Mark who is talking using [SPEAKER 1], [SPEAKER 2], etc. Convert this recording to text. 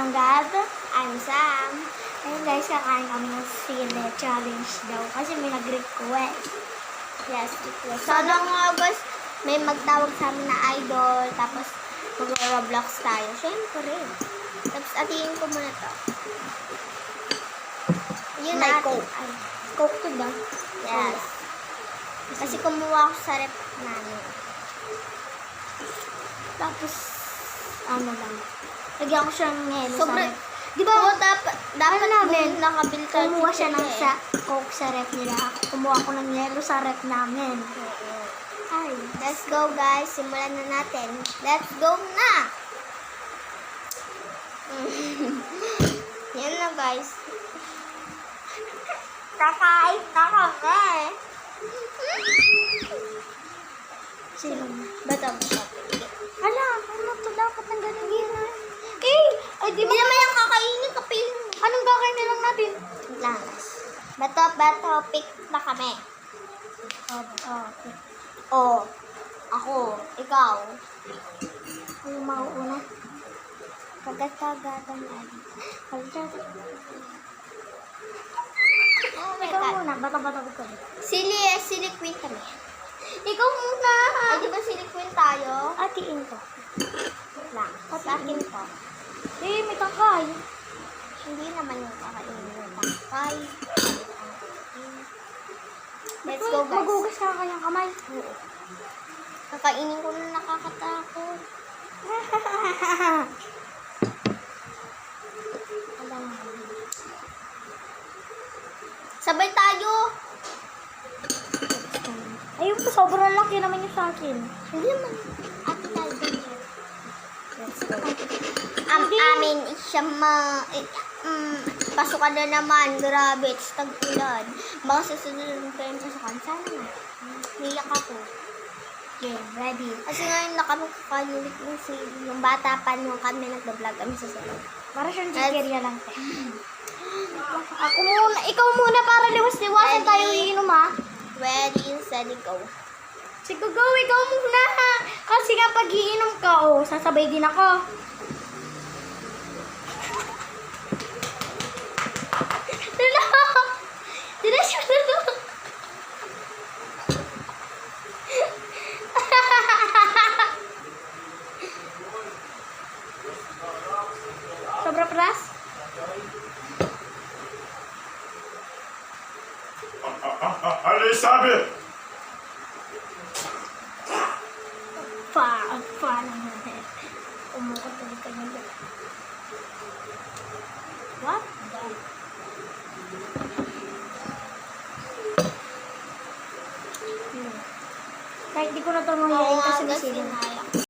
[SPEAKER 1] I'm Gab.
[SPEAKER 2] I'm Sam.
[SPEAKER 1] Ayun guys, kakain kami ng sine challenge daw kasi may nag-request.
[SPEAKER 2] Yes, request. Sana nga guys, may magtawag sa amin na idol, tapos mag-Roblox tayo. Siyempre. Tapos atingin ko muna to. Yun
[SPEAKER 1] May
[SPEAKER 2] na.
[SPEAKER 1] Coke. Ay, Coke to daw.
[SPEAKER 2] Yes. Kasi kumuha ako sa rep namin.
[SPEAKER 1] Tapos, ano lang. Lagyan ko siya ng yelo sa
[SPEAKER 2] Sobrang,
[SPEAKER 1] rep.
[SPEAKER 2] di ba, dapat
[SPEAKER 1] namin,
[SPEAKER 2] nakabili tayo.
[SPEAKER 1] Kumuha siya ng sa Coke sa rep nila. Kumuha ko ng yelo sa rep namin. Ay,
[SPEAKER 2] Let's go guys, simulan na natin. Let's go na! Yan na guys. Kakain na kami.
[SPEAKER 1] sino?
[SPEAKER 2] Bato.
[SPEAKER 1] Hala, ano to dapat ang ganun gina? Eh, ay di
[SPEAKER 2] Hindi
[SPEAKER 1] ba?
[SPEAKER 2] naman yung kakainin kapil.
[SPEAKER 1] Anong gagawin na lang natin?
[SPEAKER 2] Lang guys. Bato, pick na kami.
[SPEAKER 1] Okay.
[SPEAKER 2] Oh, ako, ikaw.
[SPEAKER 1] Ano mauuna?
[SPEAKER 2] Kagat-kagatan lagi. Oh my
[SPEAKER 1] Ikaw
[SPEAKER 2] God.
[SPEAKER 1] muna, bata-bata ko.
[SPEAKER 2] Sili queen kami.
[SPEAKER 1] Ikaw muna!
[SPEAKER 2] Ay, di ba sili queen tayo?
[SPEAKER 1] Atiin ko.
[SPEAKER 2] Lang. Sa akin to.
[SPEAKER 1] Eh, may tangkay.
[SPEAKER 2] Hindi naman yung kakainin ng tangkay. Let's go guys.
[SPEAKER 1] Magugas ka kanyang kamay.
[SPEAKER 2] Oo. Kakainin ko na nakakatakot. Alam mo. Sabay tayo.
[SPEAKER 1] Ayun po, sobrang laki naman yung sa akin.
[SPEAKER 2] Hindi naman. Ate tayo din yan. Let's go.
[SPEAKER 1] Hindi.
[SPEAKER 2] Amin siya pasukan na naman. Grabe, it's tag-ulan. Baka susunod ko yung pasukan. Sana nga. Niyak ako.
[SPEAKER 1] Okay, ready.
[SPEAKER 2] Kasi ngayon nakapagkakalulit yung bata pa nung kami nag-vlog kami sa salon.
[SPEAKER 1] Para siyang chicheria lang. Ako muna, ikaw muna para liwas-liwasan
[SPEAKER 2] Ready?
[SPEAKER 1] tayo iinom ha.
[SPEAKER 2] Ready, steady, go.
[SPEAKER 1] Sige, go, ikaw muna ha. Kasi kapag iinom ka, sasabay din ako. Dila siya na. Sobra pras?
[SPEAKER 3] Elizabeth!
[SPEAKER 1] Pa naman. Umukot ulit ka niya. What? Kahit di ko na ito mangyayari kasi may sila.